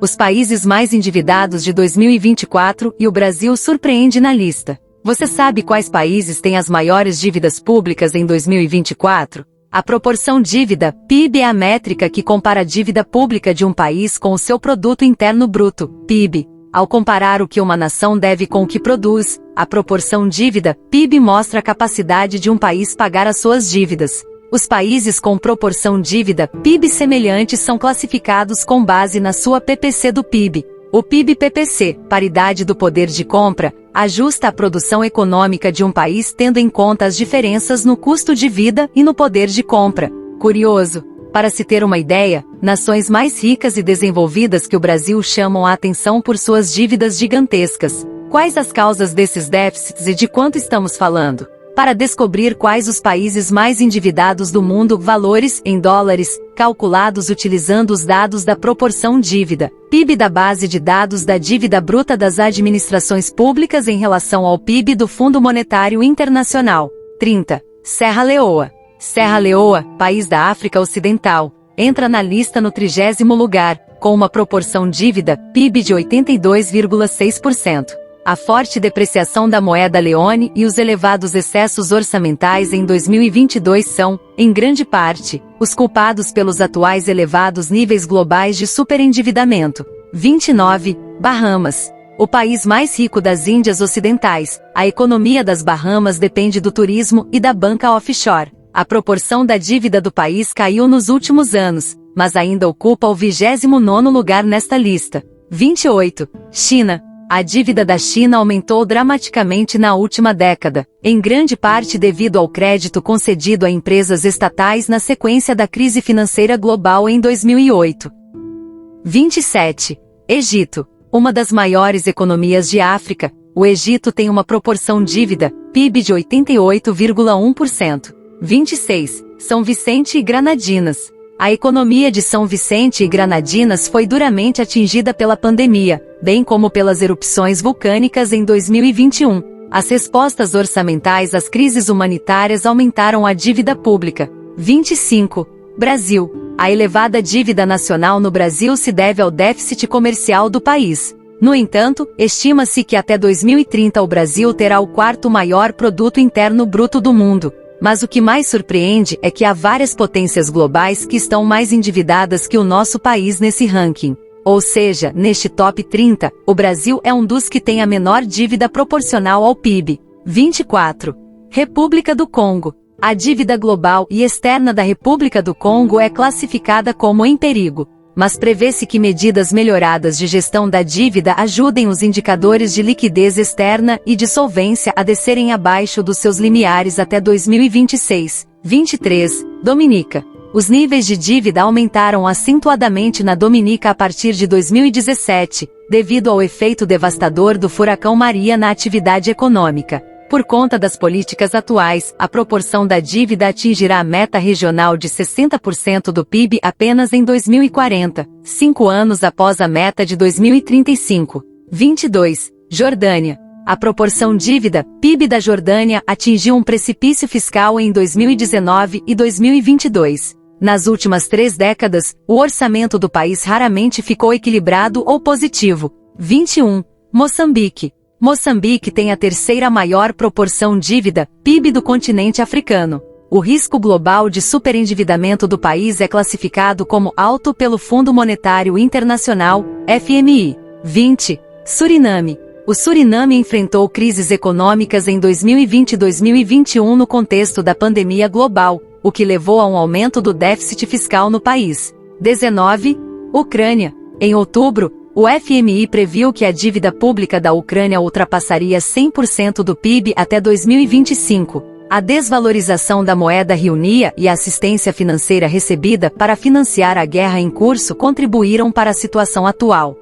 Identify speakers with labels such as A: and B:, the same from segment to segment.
A: os países mais endividados de 2024 e o Brasil surpreende na lista. Você sabe quais países têm as maiores dívidas públicas em 2024? A proporção dívida-PIB é a métrica que compara a dívida pública de um país com o seu produto interno bruto, PIB. Ao comparar o que uma nação deve com o que produz, a proporção dívida-PIB mostra a capacidade de um país pagar as suas dívidas. Os países com proporção dívida-PIB semelhantes são classificados com base na sua PPC do PIB. O PIB-PPC, paridade do poder de compra, ajusta a produção econômica de um país tendo em conta as diferenças no custo de vida e no poder de compra. Curioso, para se ter uma ideia, nações mais ricas e desenvolvidas que o Brasil chamam a atenção por suas dívidas gigantescas. Quais as causas desses déficits e de quanto estamos falando? Para descobrir quais os países mais endividados do mundo, valores em dólares, calculados utilizando os dados da proporção dívida-PIB da base de dados da dívida bruta das administrações públicas em relação ao PIB do Fundo Monetário Internacional. 30. Serra Leoa. Serra Leoa, país da África Ocidental, entra na lista no 30º lugar, com uma proporção dívida-PIB de 82,6%. A forte depreciação da moeda leone e os elevados excessos orçamentais em 2022 são, em grande parte, os culpados pelos atuais elevados níveis globais de superendividamento. 29. Bahamas. O país mais rico das Índias Ocidentais, a economia das Bahamas depende do turismo e da banca offshore. A proporção da dívida do país caiu nos últimos anos, mas ainda ocupa o 29º lugar nesta lista. 28. China. A dívida da China aumentou dramaticamente na última década, em grande parte devido ao crédito concedido a empresas estatais na sequência da crise financeira global em 2008. 27. Egito. Uma das maiores economias de África, o Egito tem uma proporção dívida-PIB de 88,1%. 26. São Vicente e Granadinas. A economia de São Vicente e Granadinas foi duramente atingida pela pandemia, bem como pelas erupções vulcânicas em 2021. As respostas orçamentais às crises humanitárias aumentaram a dívida pública. 25. Brasil. A elevada dívida nacional no Brasil se deve ao déficit comercial do país. No entanto, estima-se que até 2030 o Brasil terá o quarto maior produto interno bruto do mundo. Mas o que mais surpreende é que há várias potências globais que estão mais endividadas que o nosso país nesse ranking. Ou seja, neste top 30, o Brasil é um dos que tem a menor dívida proporcional ao PIB. 24. República do Congo. A dívida global e externa da República do Congo é classificada como em perigo. Mas prevê-se que medidas melhoradas de gestão da dívida ajudem os indicadores de liquidez externa e de solvência a descerem abaixo dos seus limiares até 2026. 23. Dominica. Os níveis de dívida aumentaram acentuadamente na Dominica a partir de 2017, devido ao efeito devastador do furacão Maria na atividade econômica. Por conta das políticas atuais, a proporção da dívida atingirá a meta regional de 60% do PIB apenas em 2040, 5 anos após a meta de 2035. 22. Jordânia. A proporção dívida-PIB da Jordânia atingiu um precipício fiscal em 2019 e 2022. Nas últimas 3 décadas, o orçamento do país raramente ficou equilibrado ou positivo. 21. Moçambique. Moçambique tem a terceira maior proporção dívida-PIB do continente africano. O risco global de superendividamento do país é classificado como alto pelo Fundo Monetário Internacional, FMI. 20. Suriname. O Suriname enfrentou crises econômicas em 2020 e 2021 no contexto da pandemia global, o que levou a um aumento do déficit fiscal no país. 19. Ucrânia. Em outubro, o FMI previu que a dívida pública da Ucrânia ultrapassaria 100% do PIB até 2025. A desvalorização da moeda hryvnia e a assistência financeira recebida para financiar a guerra em curso contribuíram para a situação atual.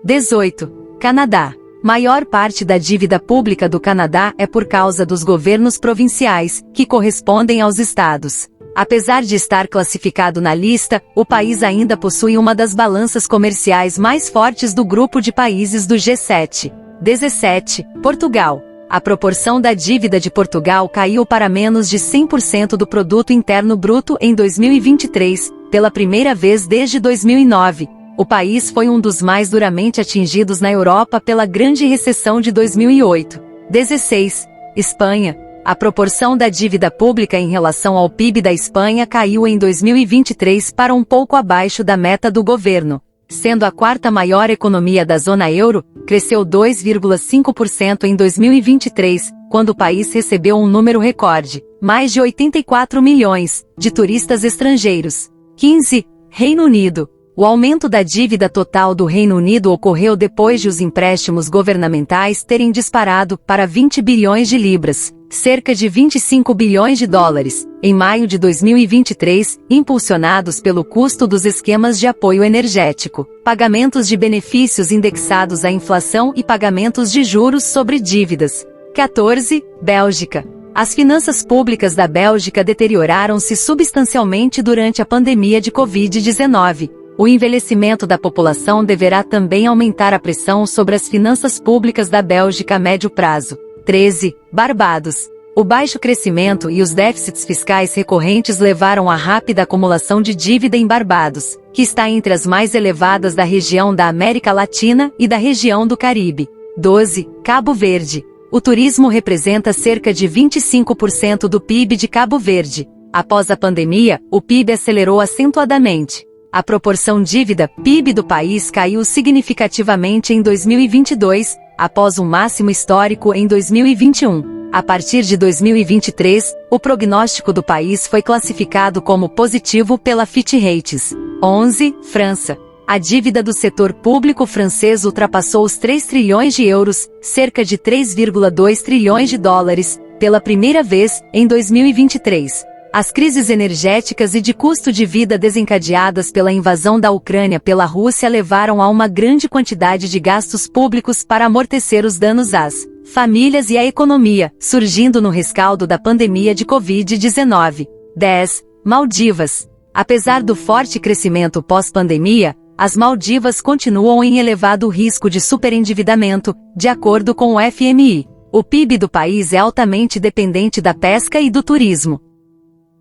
A: 18. Canadá. Maior parte da dívida pública do Canadá é por causa dos governos provinciais, que correspondem aos estados. Apesar de estar classificado na lista, o país ainda possui uma das balanças comerciais mais fortes do grupo de países do G7. 17. Portugal. A proporção da dívida de Portugal caiu para menos de 100% do produto interno bruto em 2023, pela primeira vez desde 2009. O país foi um dos mais duramente atingidos na Europa pela Grande Recessão de 2008. 16. Espanha. A proporção da dívida pública em relação ao PIB da Espanha caiu em 2023 para um pouco abaixo da meta do governo. Sendo a quarta maior economia da zona euro, cresceu 2,5% em 2023, quando o país recebeu um número recorde, mais de 84 milhões, de turistas estrangeiros. 15. Reino Unido. O aumento da dívida total do Reino Unido ocorreu depois de os empréstimos governamentais terem disparado para 20 bilhões de libras, cerca de 25 bilhões de dólares, em maio de 2023, impulsionados pelo custo dos esquemas de apoio energético, pagamentos de benefícios indexados à inflação e pagamentos de juros sobre dívidas. 14. Bélgica. As finanças públicas da Bélgica deterioraram-se substancialmente durante a pandemia de Covid-19. O envelhecimento da população deverá também aumentar a pressão sobre as finanças públicas da Bélgica a médio prazo. 13. Barbados. O baixo crescimento e os déficits fiscais recorrentes levaram à rápida acumulação de dívida em Barbados, que está entre as mais elevadas da região da América Latina e da região do Caribe. 12. Cabo Verde. O turismo representa cerca de 25% do PIB de Cabo Verde. Após a pandemia, o PIB acelerou acentuadamente. A proporção dívida-PIB do país caiu significativamente em 2022, após um máximo histórico em 2021. A partir de 2023, o prognóstico do país foi classificado como positivo pela Fitch Ratings. 11. França. A dívida do setor público francês ultrapassou os 3 trilhões de euros, cerca de 3,2 trilhões de dólares, pela primeira vez, em 2023. As crises energéticas e de custo de vida desencadeadas pela invasão da Ucrânia pela Rússia levaram a uma grande quantidade de gastos públicos para amortecer os danos às famílias e à economia, surgindo no rescaldo da pandemia de Covid-19. 10. Maldivas. Apesar do forte crescimento pós-pandemia, as Maldivas continuam em elevado risco de superendividamento, de acordo com o FMI. O PIB do país é altamente dependente da pesca e do turismo.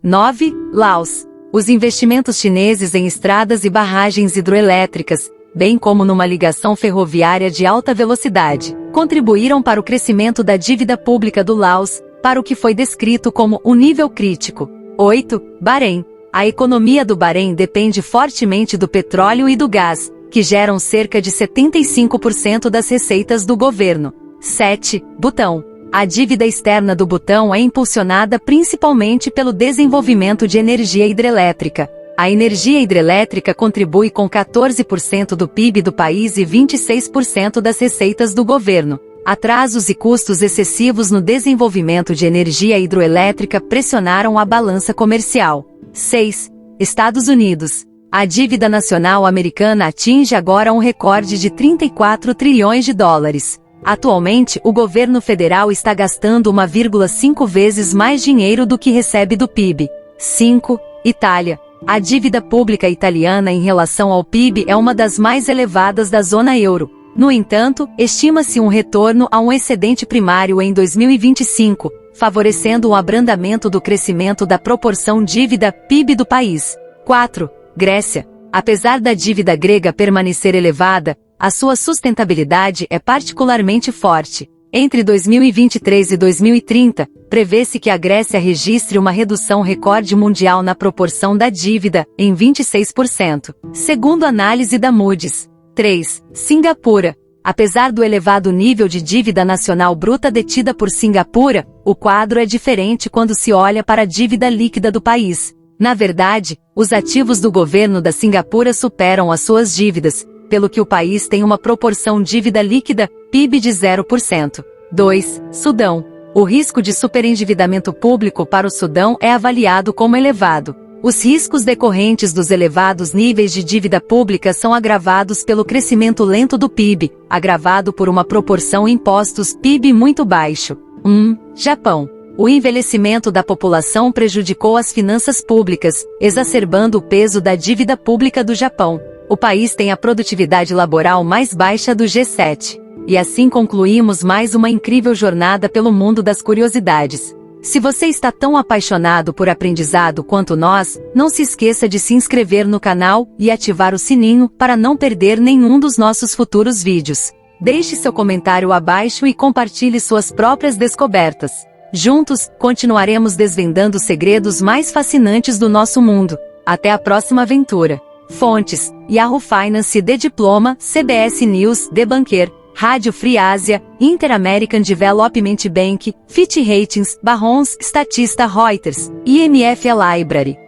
A: 9. Laos. Os investimentos chineses em estradas e barragens hidroelétricas, bem como numa ligação ferroviária de alta velocidade, contribuíram para o crescimento da dívida pública do Laos, para o que foi descrito como um nível crítico. 8. Bahrein. A economia do Bahrein depende fortemente do petróleo e do gás, que geram cerca de 75% das receitas do governo. 7. Butão. A dívida externa do Butão é impulsionada principalmente pelo desenvolvimento de energia hidrelétrica. A energia hidrelétrica contribui com 14% do PIB do país e 26% das receitas do governo. Atrasos e custos excessivos no desenvolvimento de energia hidroelétrica pressionaram a balança comercial. 6. Estados Unidos. A dívida nacional americana atinge agora um recorde de 34 trilhões de dólares. Atualmente, o governo federal está gastando 1,5 vezes mais dinheiro do que recebe do PIB. 5. Itália. A dívida pública italiana em relação ao PIB é uma das mais elevadas da zona euro. No entanto, estima-se um retorno a um excedente primário em 2025, favorecendo um abrandamento do crescimento da proporção dívida-PIB do país. 4. Grécia. Apesar da dívida grega permanecer elevada, a sua sustentabilidade é particularmente forte. Entre 2023 e 2030, prevê-se que a Grécia registre uma redução recorde mundial na proporção da dívida, em 26%, segundo análise da Moody's. 3. Singapura. Apesar do elevado nível de dívida nacional bruta detida por Singapura, o quadro é diferente quando se olha para a dívida líquida do país. Na verdade, os ativos do governo da Singapura superam as suas dívidas, pelo que o país tem uma proporção dívida líquida, PIB de 0%. 2. Sudão. O risco de superendividamento público para o Sudão é avaliado como elevado. Os riscos decorrentes dos elevados níveis de dívida pública são agravados pelo crescimento lento do PIB, agravado por uma proporção impostos PIB muito baixo. 1. Japão. O envelhecimento da população prejudicou as finanças públicas, exacerbando o peso da dívida pública do Japão. O país tem a produtividade laboral mais baixa do G7. E assim concluímos mais uma incrível jornada pelo mundo das curiosidades. Se você está tão apaixonado por aprendizado quanto nós, não se esqueça de se inscrever no canal e ativar o sininho para não perder nenhum dos nossos futuros vídeos. Deixe seu comentário abaixo e compartilhe suas próprias descobertas. Juntos, continuaremos desvendando os segredos mais fascinantes do nosso mundo. Até a próxima aventura. Fontes: Yahoo Finance, The Diploma, CBS News, The Banker, Rádio Free Asia, Inter-American Development Bank, Fitch Ratings, Barron's, Statista, Reuters, IMF Library.